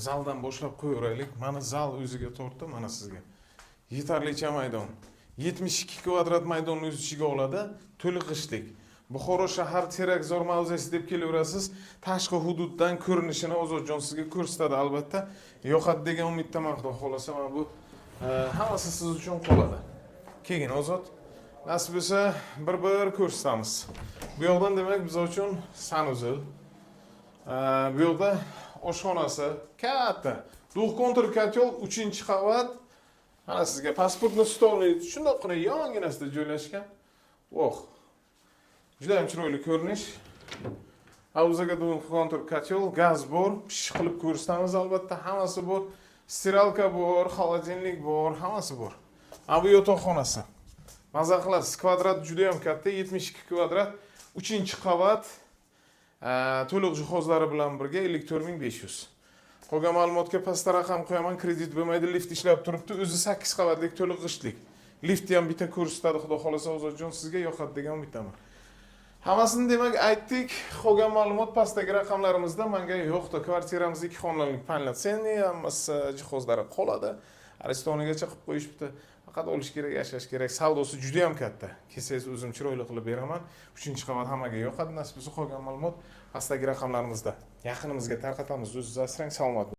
Zaldan boshlab qo'yaveraylik. Mana zal o'ziga tortdi, mana sizga. Yetarlicha maydon. 72 kvadrat maydonni o'z ichiga oladi, to'liq g'ishtlik. Buxoro shahar terakzor mavzesi deb kelaverasiz. Tashqi hududdan ko'rinishini Ozodjon sizga ko'rsatadi albatta. Yo'qadi degan umiddaman, xudo xolasa mana bu hammasi siz uchun qoladi. Keyin Ozod, nasib bo'lsa bir ko'rsatamiz. Bu yoqdan demak biz uchun sanuzil. Bu yoqda oshxonasi katta. Duh kontur kotel 3-qavat. Mana sizga pasportni stolni shundoqqina yonginasida joylashgan. Oh. Juda ham chiroyli ko'rinish. Havzaga duh kontur kotel, gaz bor, pishiq qilib ko'rsatamiz albatta, hammasi bor. Stiralka bor, xolodilnik bor, hammasi bor. Mana bu yotoqxonasi. Maza qilasiz, kvadrat juda ham katta, 72 kvadrat, 3-qavat. To'liq jihozlari bilan birga 54500. Qolgan ma'lumotga pastda raqam qo'yaman, kredit bo'lmaydi, lift ishlab turibdi, o'zi 8 qavatlik to'liq g'ishtlik. Liftni ham bitta ko'rsatadi, xudo xolasa Ozodjon sizga yoqadi degan umiddaman. Hammasini demak aytdik. Qolgan ma'lumot pastdagi raqamlarimizda. Menga yo'qdi, kvartiramiz 2 xonalik panelsenli, hammasi jihozlari qoladi. Aristonigacha qilib qo'yishibdi. Faqat olish kerak, yashash kerak. Savdosi juda ham katta. Kelsangiz o'zim chiroyli qilib beraman. 3-qavat hammaga yoqadi. Nasib bo'lsa qolgan ma'lumot pastdagi raqamlarimizda. Yaqinimizga tarqatamiz. O'zingiz asrang, salomat bo'ling.